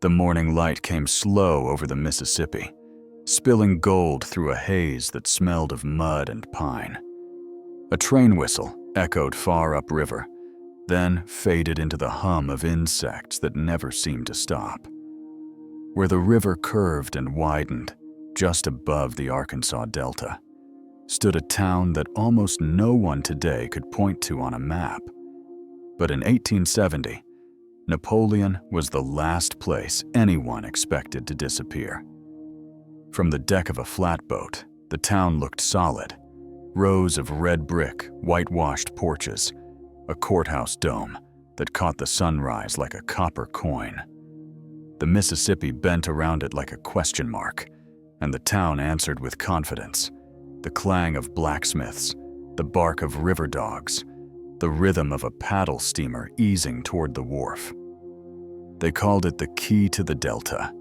The morning light came slow over the Mississippi, spilling gold through a haze that smelled of mud and pine. A train whistle echoed far upriver, then faded into the hum of insects that never seemed to stop. Where the river curved and widened, just above the Arkansas Delta, stood a town that almost no one today could point to on a map. But in 1870, Napoleon was the last place anyone expected to disappear. From the deck of a flatboat, the town looked solid. Rows of red brick, whitewashed porches, a courthouse dome that caught the sunrise like a copper coin. The Mississippi bent around it like a question mark, and the town answered with confidence. The clang of blacksmiths, the bark of river dogs, the rhythm of a paddle steamer easing toward the wharf. They called it the Key to the Delta,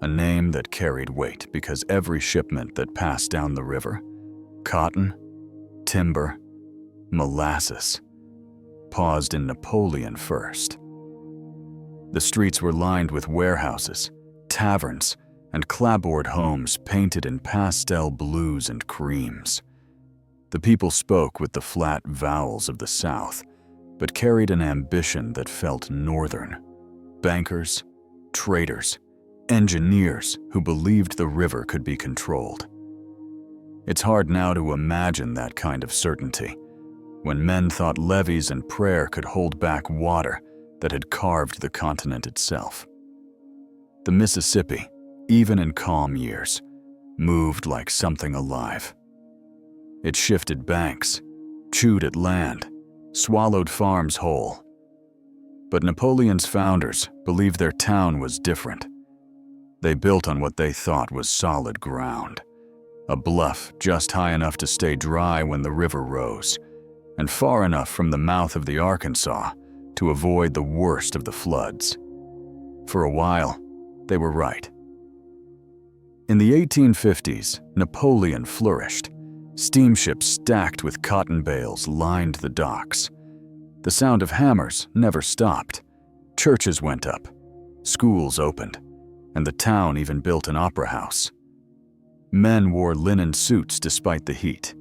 a name that carried weight because every shipment that passed down the river, cotton, timber, molasses, paused in Napoleon first. The streets were lined with warehouses, taverns, and clapboard homes painted in pastel blues and creams. The people spoke with the flat vowels of the South, but carried an ambition that felt northern. Bankers, traders, engineers who believed the river could be controlled. It's hard now to imagine that kind of certainty, when men thought levees and prayer could hold back water that had carved the continent itself. The Mississippi, even in calm years, moved like something alive. It shifted banks, chewed at land, swallowed farms whole. But Napoleon's founders believed their town was different. They built on what they thought was solid ground, a bluff just high enough to stay dry when the river rose, and far enough from the mouth of the Arkansas to avoid the worst of the floods. For a while, they were right. In the 1850s, Napoleon flourished. Steamships stacked with cotton bales lined the docks. The sound of hammers never stopped. Churches went up, schools opened, and the town even built an opera house. Men wore linen suits despite the heat.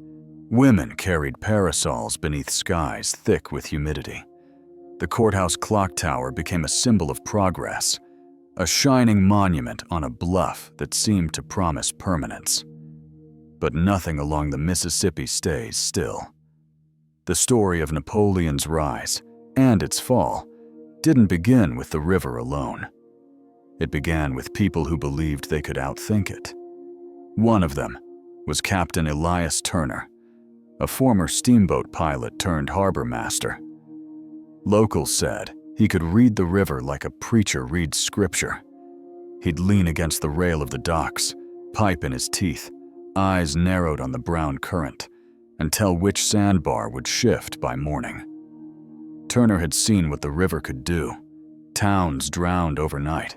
Women carried parasols beneath skies thick with humidity. The courthouse clock tower became a symbol of progress, a shining monument on a bluff that seemed to promise permanence. But nothing along the Mississippi stays still. The story of Napoleon's rise and its fall didn't begin with the river alone. It began with people who believed they could outthink it. One of them was Captain Elias Turner, a former steamboat pilot turned harbor master. Locals said he could read the river like a preacher reads scripture. He'd lean against the rail of the docks, pipe in his teeth, eyes narrowed on the brown current, and tell which sandbar would shift by morning. Turner had seen what the river could do. Towns drowned overnight.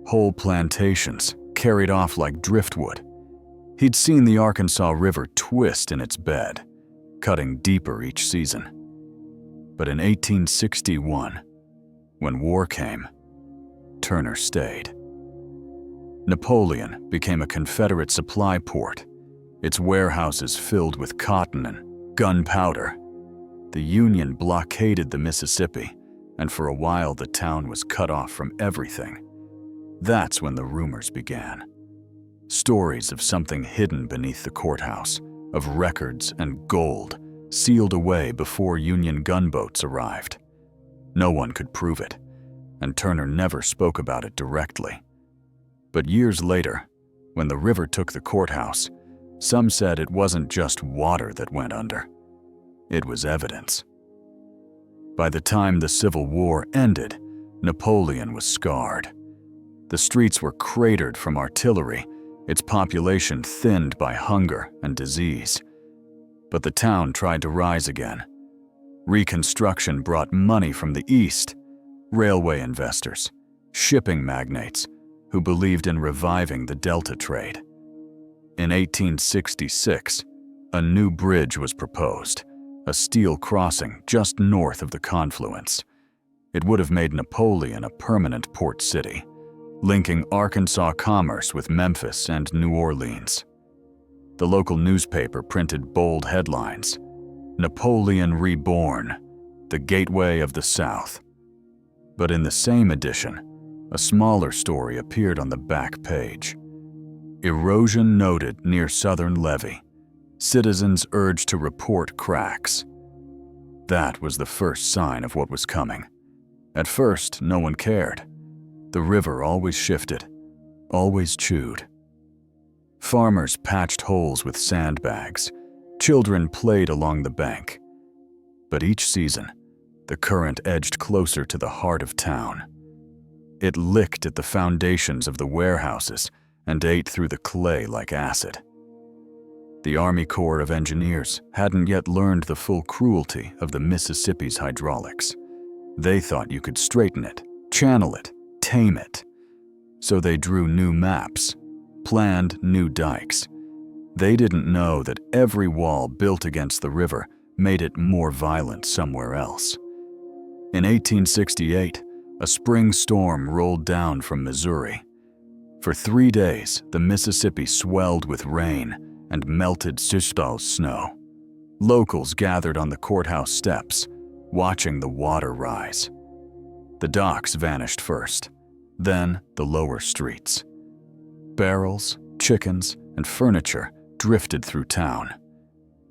Whole plantations carried off like driftwood. He'd seen the Arkansas River twist in its bed, cutting deeper each season. But in 1861, when war came, Turner stayed. Napoleon became a Confederate supply port, its warehouses filled with cotton and gunpowder. The Union blockaded the Mississippi, and for a while the town was cut off from everything. That's when the rumors began. Stories of something hidden beneath the courthouse, of records and gold sealed away before Union gunboats arrived. No one could prove it, and Turner never spoke about it directly. But years later, when the river took the courthouse, some said it wasn't just water that went under. It was evidence. By the time the Civil War ended, Napoleon was scarred. The streets were cratered from artillery, its population thinned by hunger and disease. But the town tried to rise again. Reconstruction brought money from the East, railway investors, shipping magnates who believed in reviving the Delta trade. In 1866, a new bridge was proposed, a steel crossing just north of the confluence. It would have made Napoleon a permanent port city, linking Arkansas commerce with Memphis and New Orleans. The local newspaper printed bold headlines: "Napoleon Reborn, the Gateway of the South." But in the same edition, a smaller story appeared on the back page. "Erosion noted near southern levee. Citizens urged to report cracks." That was the first sign of what was coming. At first, no one cared. The river always shifted, always chewed. Farmers patched holes with sandbags. Children played along the bank. But each season, the current edged closer to the heart of town. It licked at the foundations of the warehouses and ate through the clay like acid. The Army Corps of Engineers hadn't yet learned the full cruelty of the Mississippi's hydraulics. They thought you could straighten it, channel it, tame it. So they drew new maps, planned new dikes. They didn't know that every wall built against the river made it more violent somewhere else. In 1868, a spring storm rolled down from Missouri. For 3 days, the Mississippi swelled with rain and melted snow. Locals gathered on the courthouse steps, watching the water rise. The docks vanished first, then the lower streets. Barrels, chickens, and furniture drifted through town.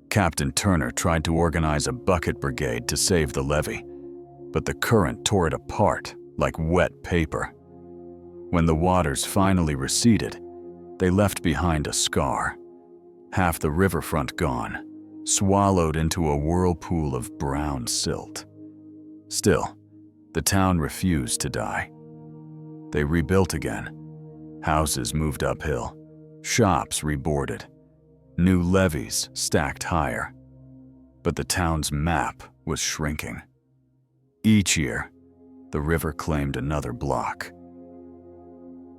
Captain Turner tried to organize a bucket brigade to save the levee, but the current tore it apart like wet paper. When the waters finally receded, they left behind a scar. Half the riverfront gone, swallowed into a whirlpool of brown silt. Still, the town refused to die. They rebuilt again. Houses moved uphill, shops reboarded, new levees stacked higher. But the town's map was shrinking. Each year, the river claimed another block.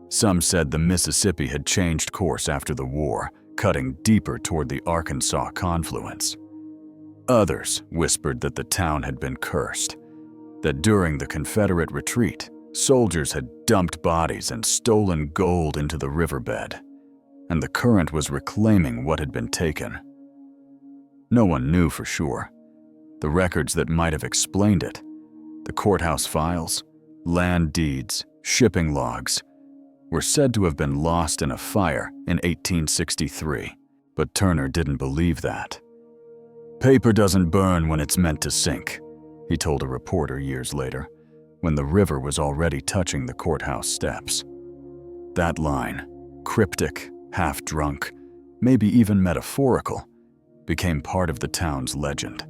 Some said the Mississippi had changed course after the war, cutting deeper toward the Arkansas confluence. Others whispered that the town had been cursed, that during the Confederate retreat, soldiers had dumped bodies and stolen gold into the riverbed, and the current was reclaiming what had been taken. No one knew for sure. The records that might have explained it, the courthouse files, land deeds, shipping logs, were said to have been lost in a fire in 1863, but Turner didn't believe that. "Paper doesn't burn when it's meant to sink," he told a reporter years later, when the river was already touching the courthouse steps. That line, cryptic, half-drunk, maybe even metaphorical, became part of the town's legend.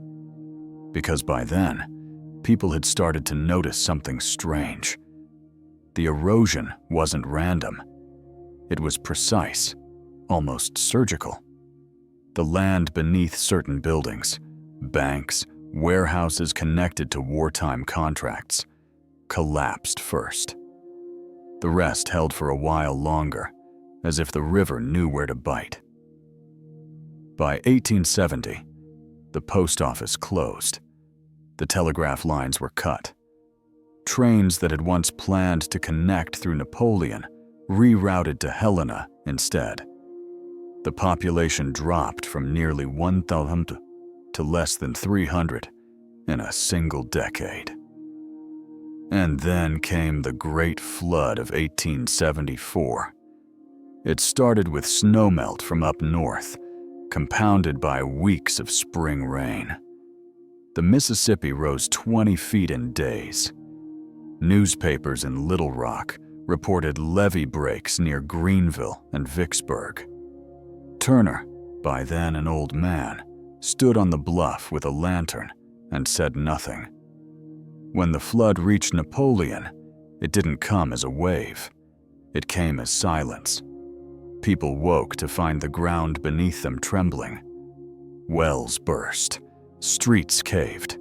Because by then, people had started to notice something strange. The erosion wasn't random. It was precise, almost surgical. The land beneath certain buildings, banks, warehouses connected to wartime contracts, collapsed first. The rest held for a while longer, as if the river knew where to bite. By 1870, the post office closed. The telegraph lines were cut. Trains that had once planned to connect through Napoleon rerouted to Helena instead. The population dropped from nearly 1,000 to less than 300 in a single decade. And then came the Great Flood of 1874. It started with snowmelt from up north, compounded by weeks of spring rain. The Mississippi rose 20 feet in days. Newspapers in Little Rock reported levee breaks near Greenville and Vicksburg. Turner, by then an old man, stood on the bluff with a lantern and said nothing. When the flood reached Napoleon, it didn't come as a wave. It came as silence. People woke to find the ground beneath them trembling. Wells burst. Streets caved.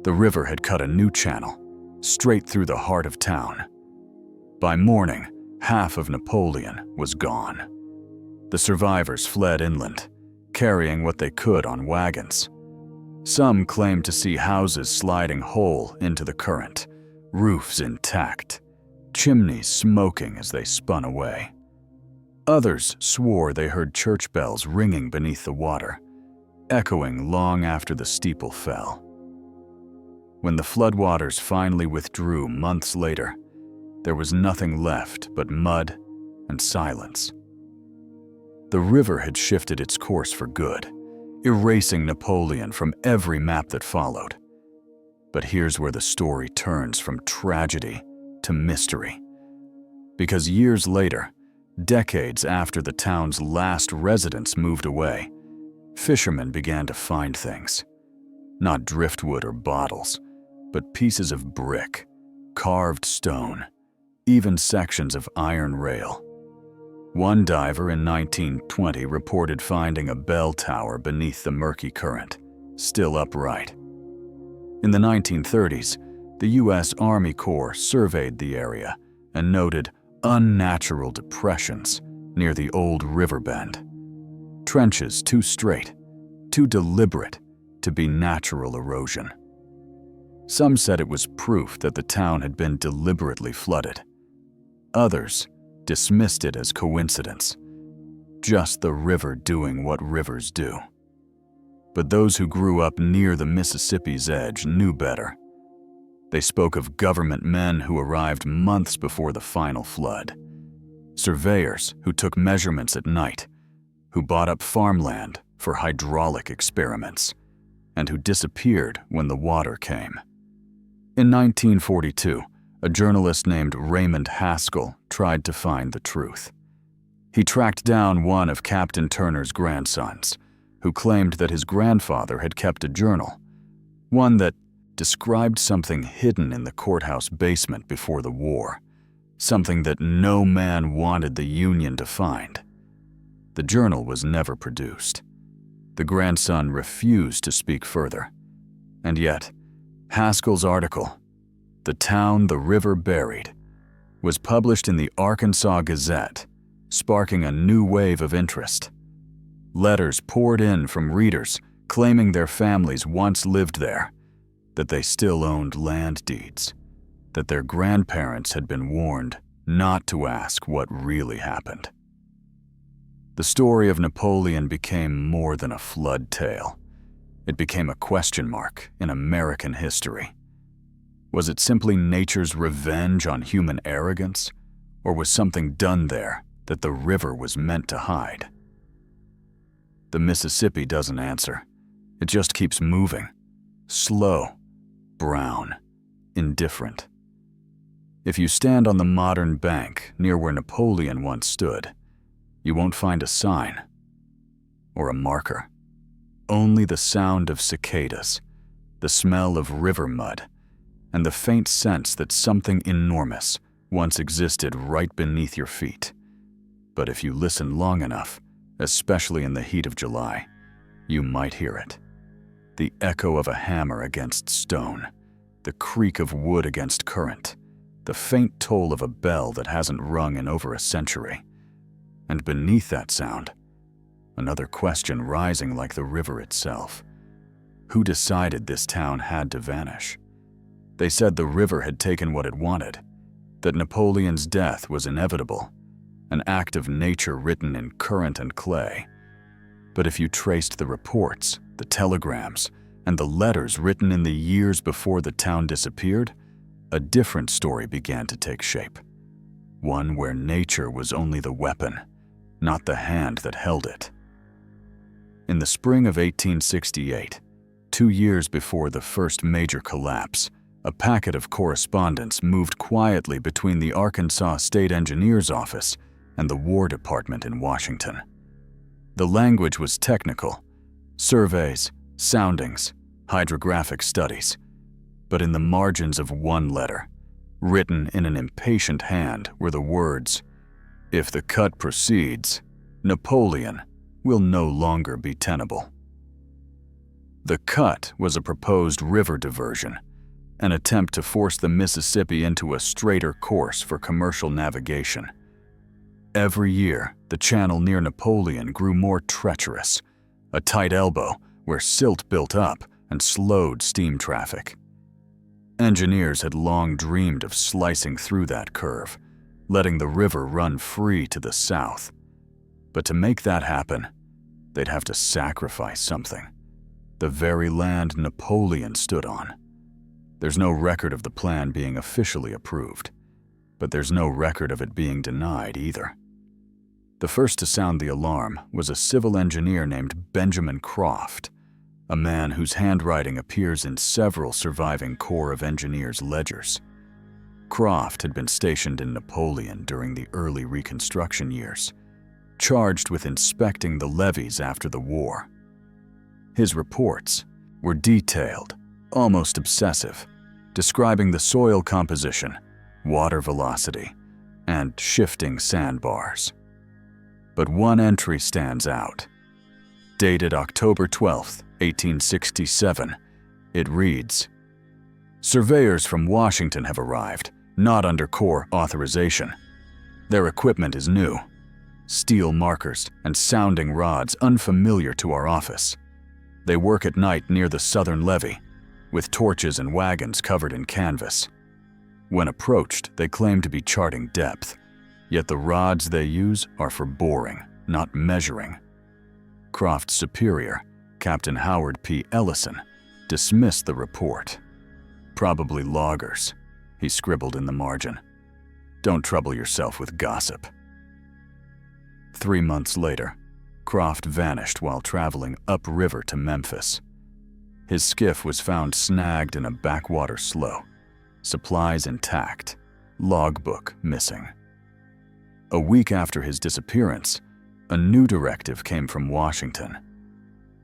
The river had cut a new channel, straight through the heart of town. By morning, half of Napoleon was gone. The survivors fled inland, carrying what they could on wagons. Some claimed to see houses sliding whole into the current, roofs intact. chimneys smoking as they spun away. Others swore they heard church bells ringing beneath the water, echoing long after the steeple fell. When the floodwaters finally withdrew months later, there was nothing left but mud and silence. The river had shifted its course for good, erasing Napoleon from every map that followed. But here's where the story turns from tragedy to mystery. Because years later, decades after the town's last residents moved away, fishermen began to find things. Not driftwood or bottles, but pieces of brick, carved stone, even sections of iron rail. One diver in 1920 reported finding a bell tower beneath the murky current, still upright. In the 1930s, the U.S. Army Corps surveyed the area and noted unnatural depressions near the old river bend. Trenches too straight, too deliberate to be natural erosion. Some said it was proof that the town had been deliberately flooded. Others dismissed it as coincidence, just the river doing what rivers do. But those who grew up near the Mississippi's edge knew better. They spoke of government men who arrived months before the final flood, surveyors who took measurements at night, who bought up farmland for hydraulic experiments, and who disappeared when the water came. In 1942, a journalist named Raymond Haskell tried to find the truth. He tracked down one of Captain Turner's grandsons, who claimed that his grandfather had kept a journal, one that described something hidden in the courthouse basement before the war, something that no man wanted the Union to find. The journal was never produced. The grandson refused to speak further. And yet, Haskell's article, "The Town the River Buried," was published in the Arkansas Gazette, sparking a new wave of interest. Letters poured in from readers claiming their families once lived there, that they still owned land deeds, that their grandparents had been warned not to ask what really happened. The story of Napoleon became more than a flood tale. It became a question mark in American history. Was it simply nature's revenge on human arrogance, or was something done there that the river was meant to hide? The Mississippi doesn't answer. It just keeps moving, slow, brown, indifferent. If you stand on the modern bank near where Napoleon once stood, you won't find a sign or a marker. Only the sound of cicadas, the smell of river mud, and the faint sense that something enormous once existed right beneath your feet. But if you listen long enough, especially in the heat of July, you might hear it. The echo of a hammer against stone, the creak of wood against current, the faint toll of a bell that hasn't rung in over a century. And beneath that sound, another question rising like the river itself. Who decided this town had to vanish? They said the river had taken what it wanted, that Napoleon's death was inevitable, an act of nature written in current and clay. But if you traced the reports, the telegrams, and the letters written in the years before the town disappeared, a different story began to take shape. One where nature was only the weapon, not the hand that held it. In the spring of 1868, 2 years before the first major collapse, a packet of correspondence moved quietly between the Arkansas State Engineer's office and the War Department in Washington. The language was technical: surveys, soundings, hydrographic studies. But in the margins of one letter, written in an impatient hand, were the words, "If the cut proceeds, Napoleon will no longer be tenable." The cut was a proposed river diversion, an attempt to force the Mississippi into a straighter course for commercial navigation. Every year, the channel near Napoleon grew more treacherous, a tight elbow where silt built up and slowed steam traffic. Engineers had long dreamed of slicing through that curve, letting the river run free to the south. But to make that happen, they'd have to sacrifice something. The very land Napoleon stood on. There's no record of the plan being officially approved, but there's no record of it being denied either. The first to sound the alarm was a civil engineer named Benjamin Croft, a man whose handwriting appears in several surviving Corps of Engineers ledgers. Croft had been stationed in Napoleon during the early Reconstruction years, charged with inspecting the levees after the war. His reports were detailed, almost obsessive, describing the soil composition, water velocity, and shifting sandbars. But one entry stands out. Dated October 12, 1867, it reads, "Surveyors from Washington have arrived, not under Corps authorization. Their equipment is new. Steel markers and sounding rods unfamiliar to our office. They work at night near the southern levee, with torches and wagons covered in canvas. When approached, they claim to be charting depth, yet the rods they use are for boring, not measuring." Croft's superior, Captain Howard P. Ellison, dismissed the report. "Probably loggers," he scribbled in the margin. "Don't trouble yourself with gossip." 3 months later, Croft vanished while traveling upriver to Memphis. His skiff was found snagged in a backwater slough, supplies intact, logbook missing. A week after his disappearance, a new directive came from Washington.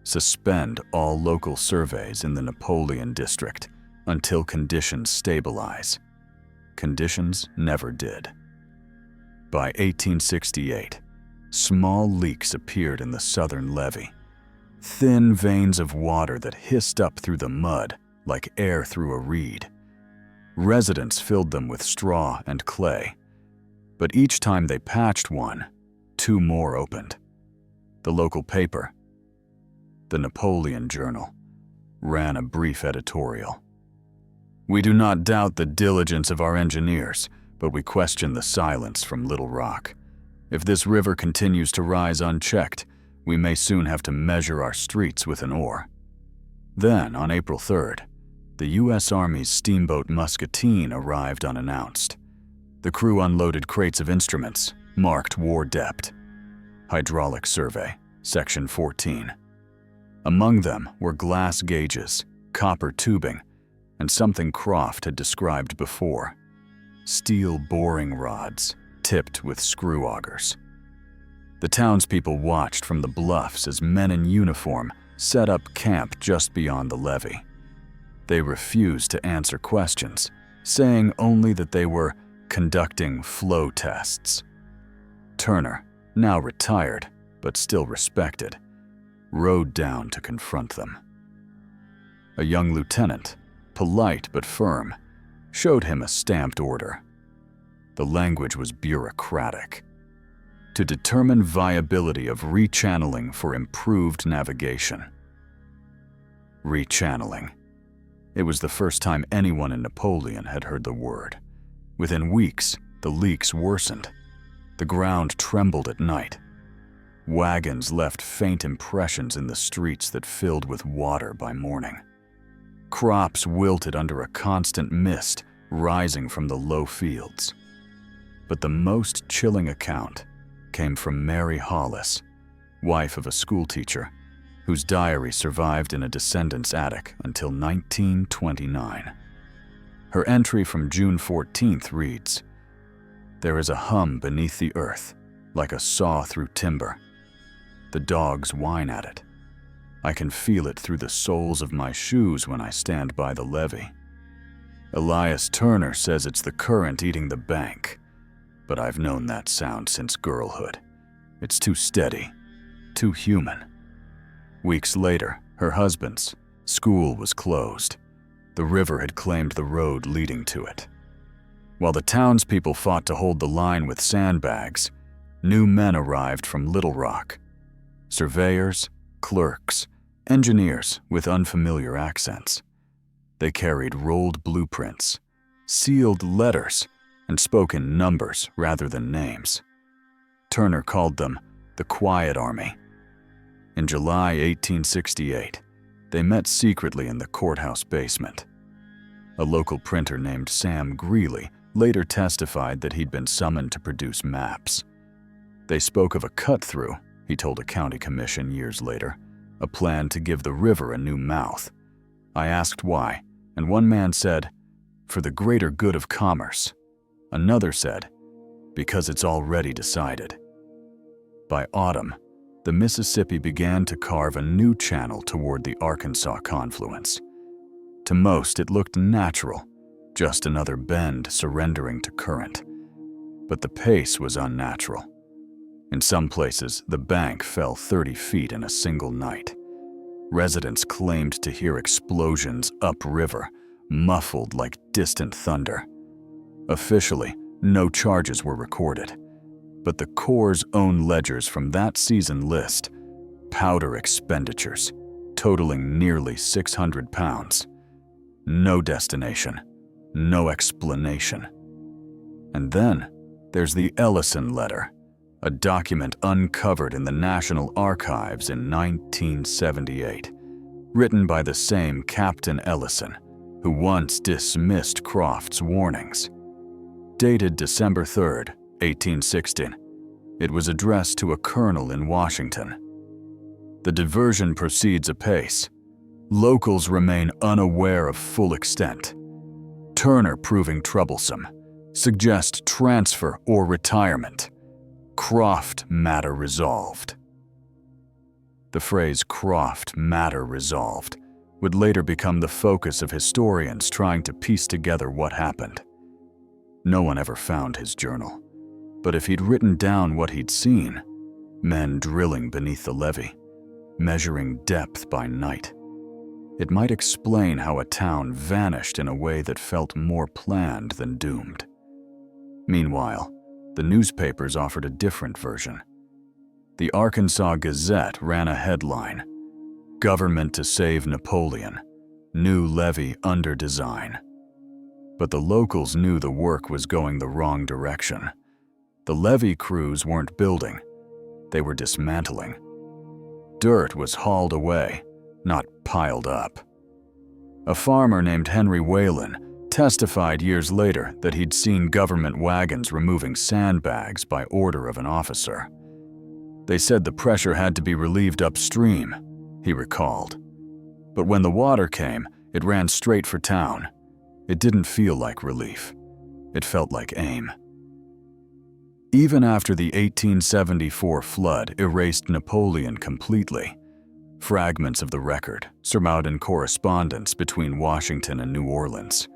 Suspend all local surveys in the Napoleon district until conditions stabilize. Conditions never did. By 1868, small leaks appeared in the southern levee, thin veins of water that hissed up through the mud like air through a reed. Residents filled them with straw and clay, but each time they patched one, 2 more opened. The local paper, the Napoleon Journal, ran a brief editorial. "We do not doubt the diligence of our engineers, but we question the silence from Little Rock. If this river continues to rise unchecked, we may soon have to measure our streets with an oar." Then, on April 3rd, the U.S. Army's steamboat Muscatine arrived unannounced. The crew unloaded crates of instruments, marked war depth. Hydraulic survey, section 14. Among them were glass gauges, copper tubing, and something Croft had described before: steel boring rods tipped with screw augers. The townspeople watched from the bluffs as men in uniform set up camp just beyond the levee. They refused to answer questions, saying only that they were conducting flow tests. Turner, now retired but still respected, rode down to confront them. A young lieutenant, polite but firm, showed him a stamped order. The language was bureaucratic. To determine viability of rechanneling for improved navigation. Rechanneling. It was the first time anyone in Napoleon had heard the word. Within weeks, the leaks worsened. The ground trembled at night. Wagons left faint impressions in the streets that filled with water by morning. Crops wilted under a constant mist rising from the low fields. But the most chilling account came from Mary Hollis, wife of a schoolteacher, whose diary survived in a descendant's attic until 1929. Her entry from June 14th reads, "There is a hum beneath the earth, like a saw through timber. The dogs whine at it. I can feel it through the soles of my shoes when I stand by the levee. Elias Turner says it's the current eating the bank, but I've known that sound since girlhood. It's too steady, too human." Weeks later, her husband's school was closed. The river had claimed the road leading to it. While the townspeople fought to hold the line with sandbags, new men arrived from Little Rock. Surveyors, clerks, engineers with unfamiliar accents. They carried rolled blueprints, sealed letters, and spoke in numbers rather than names. Turner called them the Quiet Army. In July 1868, they met secretly in the courthouse basement. A local printer named Sam Greeley later testified that he'd been summoned to produce maps. They spoke of a cut-through, he told a county commission years later, a plan to give the river a new mouth. I asked why, and one man said, "For the greater good of commerce." Another said, "Because it's already decided." By autumn, the Mississippi began to carve a new channel toward the Arkansas confluence. To most, it looked natural, just another bend surrendering to current. But the pace was unnatural. In some places, the bank fell 30 feet in a single night. Residents claimed to hear explosions upriver, muffled like distant thunder. Officially, no charges were recorded, but the Corps' own ledgers from that season list powder expenditures, totaling nearly 600 pounds. No destination, no explanation. And then there's the Ellison letter, a document uncovered in the National Archives in 1978, written by the same Captain Ellison, who once dismissed Croft's warnings. Dated December 3, 1816, it was addressed to a colonel in Washington. The diversion proceeds apace. Locals remain unaware of full extent. Turner proving troublesome. Suggest transfer or retirement. Croft matter resolved. The phrase Croft matter resolved would later become the focus of historians trying to piece together what happened. No one ever found his journal, but if he'd written down what he'd seen, men drilling beneath the levee, measuring depth by night, it might explain how a town vanished in a way that felt more planned than doomed. Meanwhile, the newspapers offered a different version. The Arkansas Gazette ran a headline, "Government to Save Napoleon, New Levee Under Design." But the locals knew the work was going the wrong direction. The levee crews weren't building, they were dismantling. Dirt was hauled away, not piled up. A farmer named Henry Whalen testified years later that he'd seen government wagons removing sandbags by order of an officer. They said the pressure had to be relieved upstream, he recalled. But when the water came, it ran straight for town. It didn't feel like relief. It felt like aim. Even after the 1874 flood erased Napoleon completely, fragments of the record survived in correspondence between Washington and New Orleans.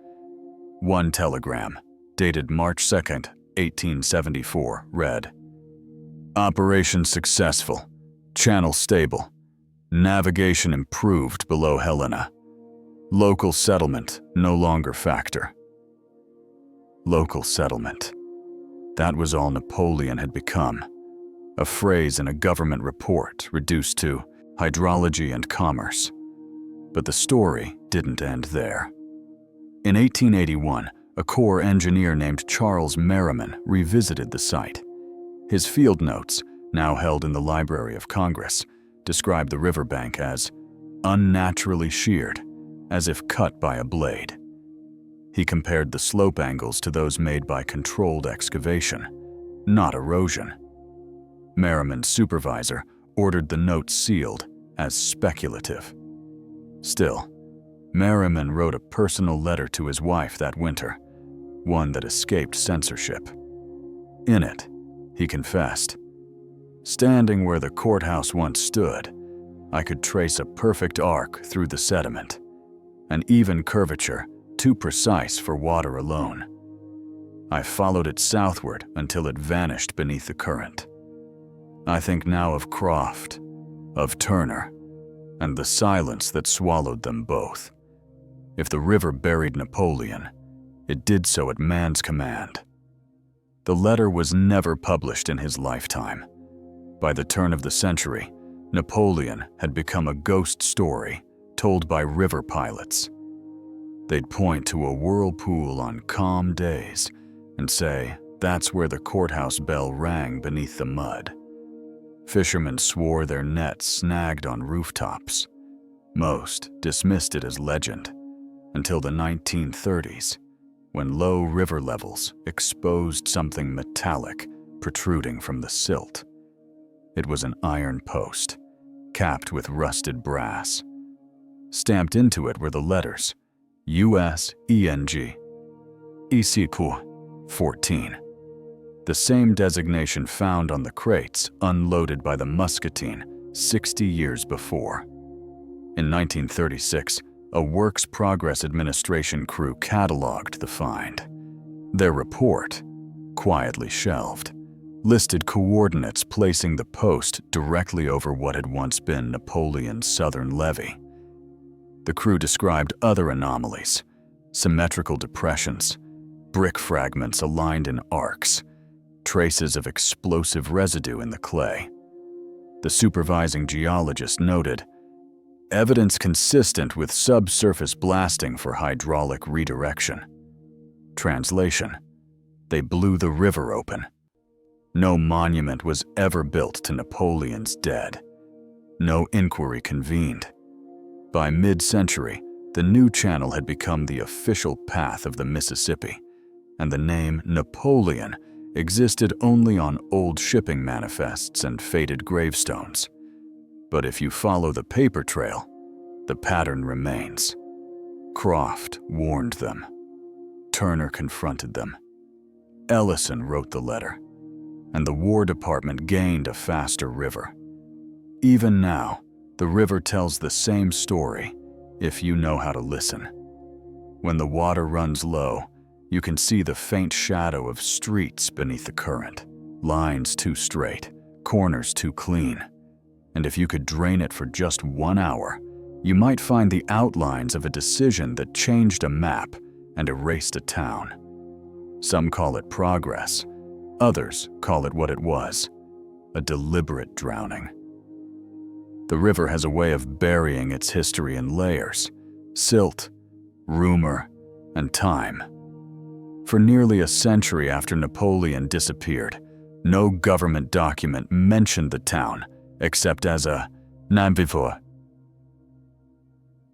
One telegram, dated March 2, 1874, read, "Operation successful. Channel stable. Navigation improved below Helena. Local settlement no longer factor." Local settlement. That was all Napoleon had become. A phrase in a government report reduced to hydrology and commerce. But the story didn't end there. In 1881, a Corps engineer named Charles Merriman revisited the site. His field notes, now held in the Library of Congress, describe the riverbank as unnaturally sheared, as if cut by a blade. He compared the slope angles to those made by controlled excavation, not erosion. Merriman's supervisor ordered the notes sealed as speculative. Still, Merriman wrote a personal letter to his wife that winter, one that escaped censorship. In it, he confessed, "Standing where the courthouse once stood, I could trace a perfect arc through the sediment, an even curvature too precise for water alone. I followed it southward until it vanished beneath the current. I think now of Croft, of Turner, and the silence that swallowed them both. If the river buried Napoleon, it did so at man's command." The letter was never published in his lifetime. By the turn of the century, Napoleon had become a ghost story told by river pilots. They'd point to a whirlpool on calm days and say that's where the courthouse bell rang beneath the mud. Fishermen swore their nets snagged on rooftops. Most dismissed it as legend until the 1930s, when low river levels exposed something metallic protruding from the silt. It was an iron post, capped with rusted brass. Stamped into it were the letters USENG, ECPU 14, the same designation found on the crates unloaded by the Muscatine 60 years before. In 1936, a Works Progress Administration crew cataloged the find. Their report, quietly shelved, listed coordinates placing the post directly over what had once been Napoleon's southern levee. The crew described other anomalies: symmetrical depressions, brick fragments aligned in arcs, traces of explosive residue in the clay. The supervising geologist noted, "Evidence consistent with subsurface blasting for hydraulic redirection." Translation: they blew the river open. No monument was ever built to Napoleon's dead. No inquiry convened. By mid-century, the new channel had become the official path of the Mississippi, and the name Napoleon existed only on old shipping manifests and faded gravestones. But if you follow the paper trail, the pattern remains. Croft warned them. Turner confronted them. Ellison wrote the letter, and the War Department gained a faster river. Even now, the river tells the same story if you know how to listen. When the water runs low, you can see the faint shadow of streets beneath the current, lines too straight, corners too clean. And if you could drain it for just 1 hour, you might find the outlines of a decision that changed a map and erased a town. Some call it progress. Others call it what it was: a deliberate drowning. The river has a way of burying its history in layers: silt, rumor, and time. For nearly a century after Napoleon disappeared, no government document mentioned the town except as a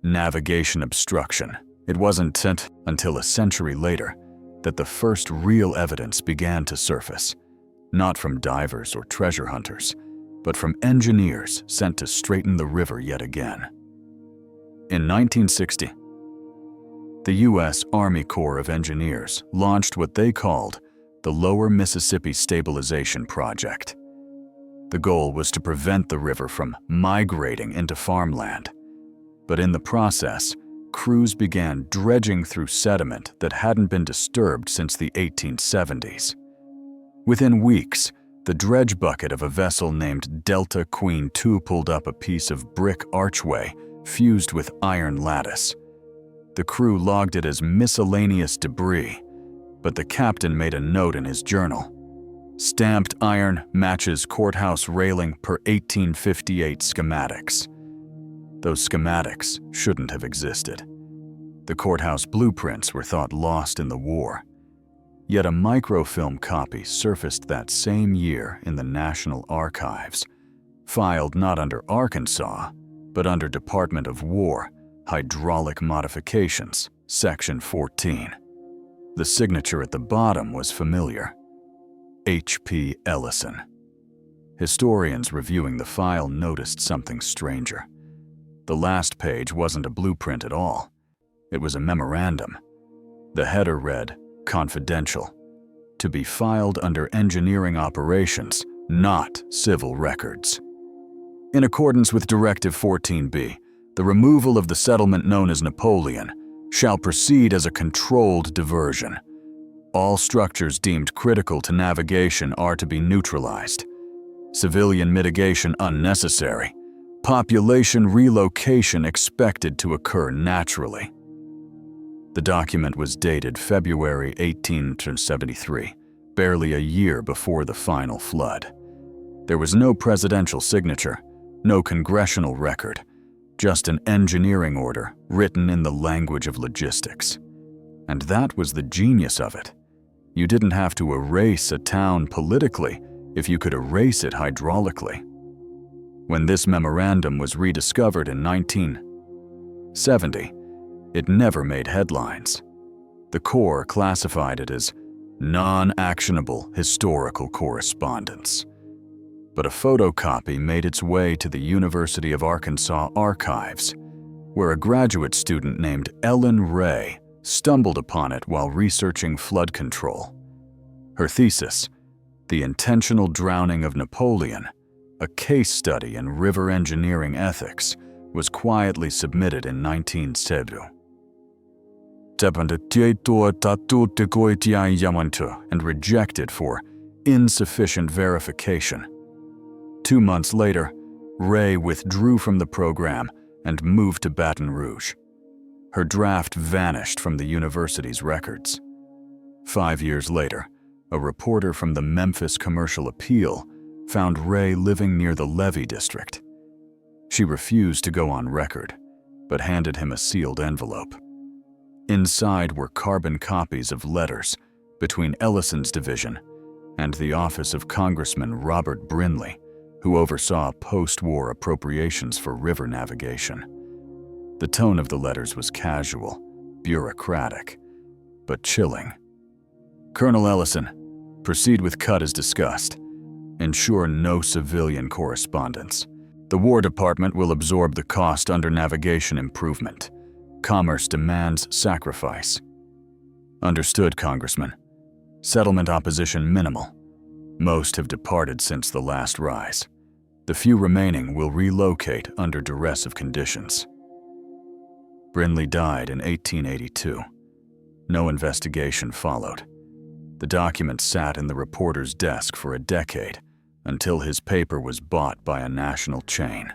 navigation obstruction. It wasn't until a century later that the first real evidence began to surface, not from divers or treasure hunters, but from engineers sent to straighten the river yet again. In 1960, the U.S. Army Corps of Engineers launched what they called the Lower Mississippi Stabilization Project. The goal was to prevent the river from migrating into farmland. But in the process, crews began dredging through sediment that hadn't been disturbed since the 1870s. Within weeks, the dredge bucket of a vessel named Delta Queen II pulled up a piece of brick archway fused with iron lattice. The crew logged it as miscellaneous debris, but the captain made a note in his journal: "Stamped iron matches courthouse railing per 1858 schematics." Those schematics shouldn't have existed. The courthouse blueprints were thought lost in the war. Yet a microfilm copy surfaced that same year in the National Archives, filed not under Arkansas, but under Department of War, Hydraulic Modifications, Section 14. The signature at the bottom was familiar: H.P. Ellison. Historians reviewing the file noticed something stranger. The last page wasn't a blueprint at all. It was a memorandum. The header read, "Confidential. To be filed under engineering operations, not civil records." In accordance with Directive 14B, the removal of the settlement known as Napoleon shall proceed as a controlled diversion. All structures deemed critical to navigation are to be neutralized. Civilian mitigation unnecessary. Population relocation expected to occur naturally. The document was dated February 1873, barely a year before the final flood. There was no presidential signature, no congressional record, just an engineering order written in the language of logistics. And that was the genius of it. You didn't have to erase a town politically if you could erase it hydraulically. When this memorandum was rediscovered in 1970, it never made headlines. The Corps classified it as non-actionable historical correspondence. But a photocopy made its way to the University of Arkansas archives, where a graduate student named Ellen Ray stumbled upon it while researching flood control. Her thesis, The Intentional Drowning of Napoleon, a case study in river engineering ethics, was quietly submitted in 1970. And rejected for insufficient verification. 2 months later, Ray withdrew from the program and moved to Baton Rouge. Her draft vanished from the university's records. 5 years later, a reporter from the Memphis Commercial Appeal found Ray living near the Levee District. She refused to go on record, but handed him a sealed envelope. Inside were carbon copies of letters between Ellison's division and the office of Congressman Robert Brinley, who oversaw post-war appropriations for river navigation. The tone of the letters was casual, bureaucratic, but chilling. Colonel Ellison, proceed with cut as discussed. Ensure no civilian correspondence. The War Department will absorb the cost under navigation improvement. Commerce demands sacrifice. Understood, Congressman. Settlement opposition minimal. Most have departed since the last rise. The few remaining will relocate under duress of conditions. Brinley died in 1882. No investigation followed. The document sat in the reporter's desk for a decade until his paper was bought by a national chain.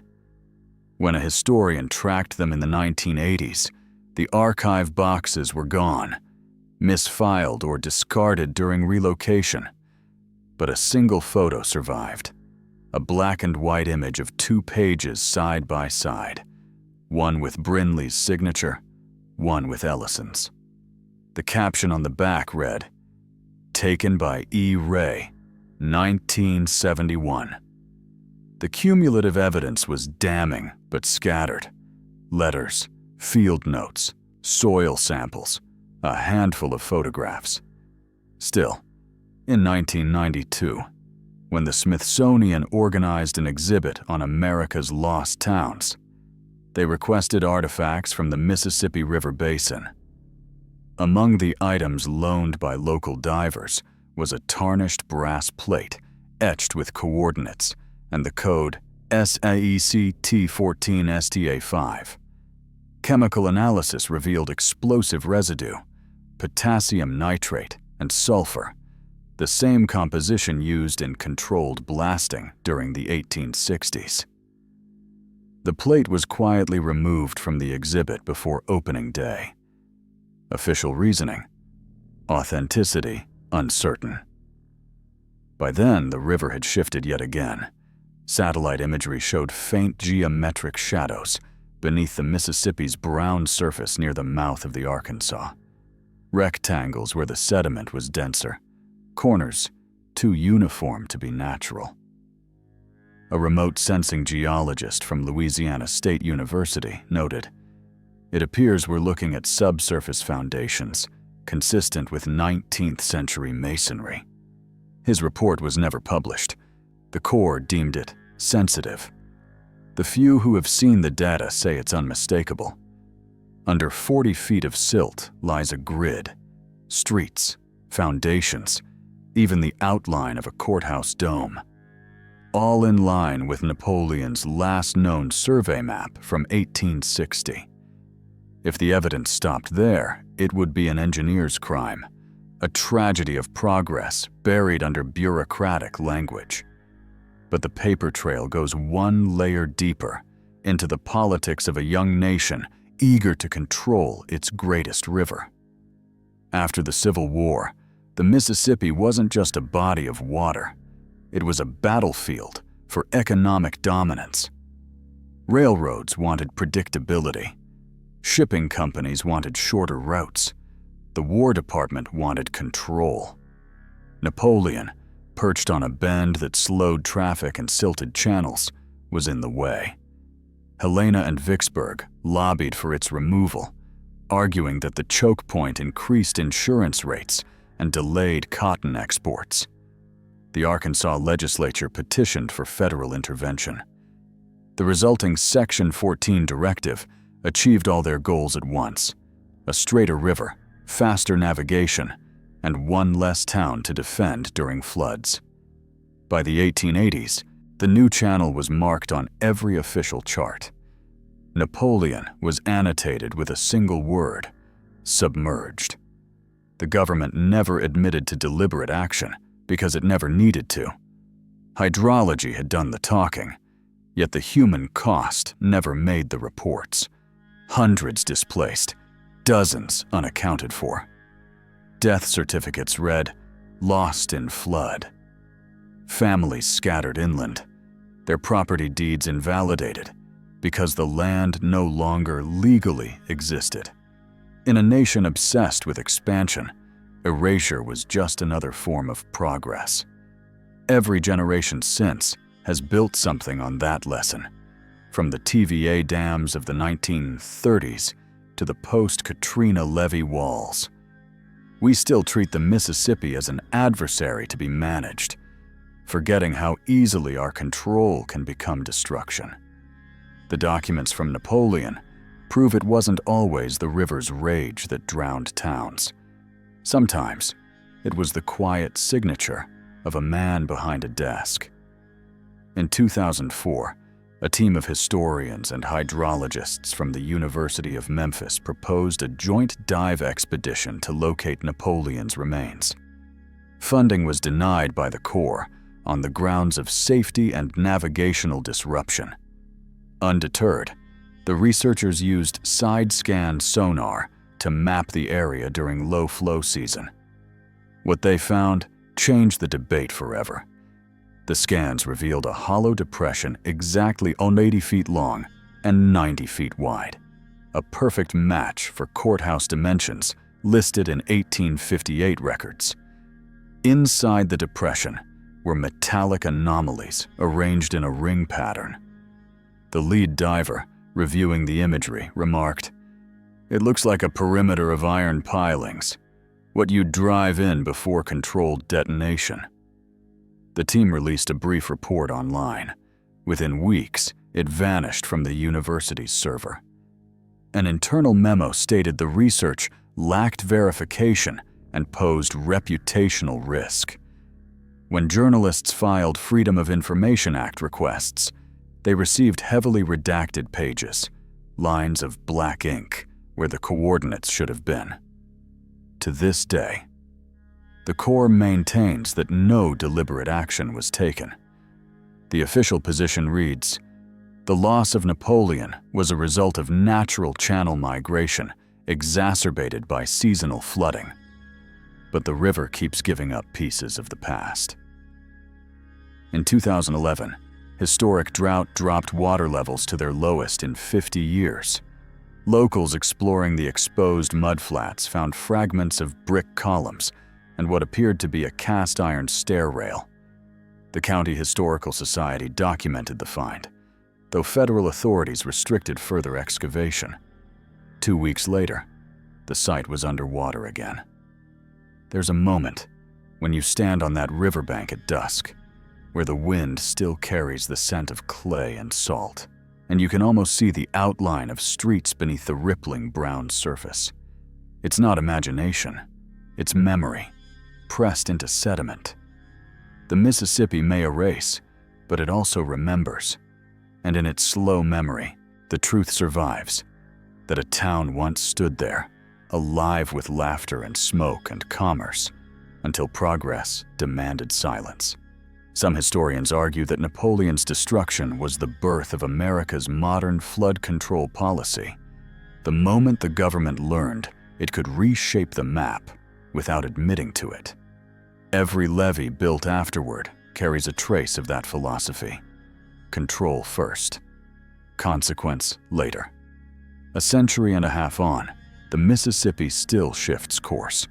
When a historian tracked them in the 1980s, the archive boxes were gone, misfiled or discarded during relocation. But a single photo survived, a black and white image of 2 pages side by side, one with Brinley's signature, one with Ellison's. The caption on the back read, "Taken by E. Ray, 1971. The cumulative evidence was damning but scattered. Letters, field notes, soil samples, a handful of photographs. Still, in 1992, when the Smithsonian organized an exhibit on America's lost towns, they requested artifacts from the Mississippi River Basin. Among the items loaned by local divers was a tarnished brass plate etched with coordinates and the code SAEC-T14-STA5. Chemical analysis revealed explosive residue, potassium nitrate, and sulfur, the same composition used in controlled blasting during the 1860s. The plate was quietly removed from the exhibit before opening day. Official reasoning: authenticity uncertain. By then, the river had shifted yet again. Satellite imagery showed faint geometric shadows beneath the Mississippi's brown surface near the mouth of the Arkansas. Rectangles where the sediment was denser, corners too uniform to be natural. A remote sensing geologist from Louisiana State University noted, "It appears we're looking at subsurface foundations consistent with 19th century masonry." His report was never published. The Corps deemed it sensitive. The few who have seen the data say it's unmistakable. Under 40 feet of silt lies a grid, streets, foundations, even the outline of a courthouse dome, all in line with Napoleon's last known survey map from 1860. If the evidence stopped there, it would be an engineer's crime, a tragedy of progress buried under bureaucratic language. But the paper trail goes one layer deeper into the politics of a young nation eager to control its greatest river. After the Civil War, the Mississippi wasn't just a body of water. It was a battlefield for economic dominance. Railroads wanted predictability. Shipping companies wanted shorter routes. The War Department wanted control. Napoleon, perched on a bend that slowed traffic and silted channels, was in the way. Helena and Vicksburg lobbied for its removal, arguing that the choke point increased insurance rates and delayed cotton exports. The Arkansas legislature petitioned for federal intervention. The resulting Section 14 directive achieved all their goals at once: a straighter river, faster navigation, and one less town to defend during floods. By the 1880s, the new channel was marked on every official chart. Napoleon was annotated with a single word: submerged. The government never admitted to deliberate action because it never needed to. Hydrology had done the talking, yet the human cost never made the reports. Hundreds displaced, dozens unaccounted for. Death certificates read, "Lost in flood." Families scattered inland, their property deeds invalidated because the land no longer legally existed. In a nation obsessed with expansion, erasure was just another form of progress. Every generation since has built something on that lesson, from the TVA dams of the 1930s to the post-Katrina levee walls. We still treat the Mississippi as an adversary to be managed, forgetting how easily our control can become destruction. The documents from Napoleon prove it wasn't always the river's rage that drowned towns. Sometimes it was the quiet signature of a man behind a desk. In 2004, a team of historians and hydrologists from the University of Memphis proposed a joint dive expedition to locate Napoleon's remains. Funding was denied by the Corps on the grounds of safety and navigational disruption. Undeterred, the researchers used side-scan sonar to map the area during low-flow season. What they found changed the debate forever. The scans revealed a hollow depression exactly 80 feet long and 90 feet wide, a perfect match for courthouse dimensions listed in 1858 records. Inside the depression were metallic anomalies arranged in a ring pattern. The lead diver, reviewing the imagery, remarked, "It looks like a perimeter of iron pilings, what you'd drive in before controlled detonation." The team released a brief report online. Within weeks, it vanished from the university's server. An internal memo stated the research lacked verification and posed reputational risk. When journalists filed Freedom of Information Act requests, they received heavily redacted pages, lines of black ink where the coordinates should have been. To this day, the Corps maintains that no deliberate action was taken. The official position reads, "The loss of Napoleon was a result of natural channel migration exacerbated by seasonal flooding. But the river keeps giving up pieces of the past." In 2011, historic drought dropped water levels to their lowest in 50 years. Locals exploring the exposed mudflats found fragments of brick columns and what appeared to be a cast-iron stair rail. The County Historical Society documented the find, though federal authorities restricted further excavation. 2 weeks later, the site was underwater again. There's a moment when you stand on that riverbank at dusk, where the wind still carries the scent of clay and salt, and you can almost see the outline of streets beneath the rippling brown surface. It's not imagination, it's memory, pressed into sediment. The Mississippi may erase, but it also remembers. And in its slow memory, the truth survives, that a town once stood there, alive with laughter and smoke and commerce, until progress demanded silence. Some historians argue that Napoleon's destruction was the birth of America's modern flood control policy. The moment the government learned it could reshape the map without admitting to it. Every levee built afterward carries a trace of that philosophy. Control first. Consequence later. A century and a half on, the Mississippi still shifts course.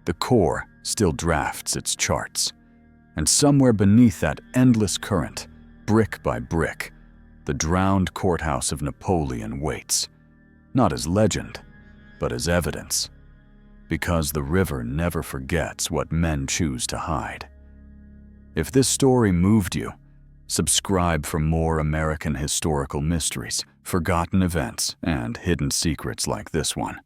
The core still drafts its charts. And somewhere beneath that endless current, brick by brick, the drowned courthouse of Napoleon waits. Not as legend, but as evidence. Because the river never forgets what men choose to hide. If this story moved you, subscribe for more American historical mysteries, forgotten events, and hidden secrets like this one.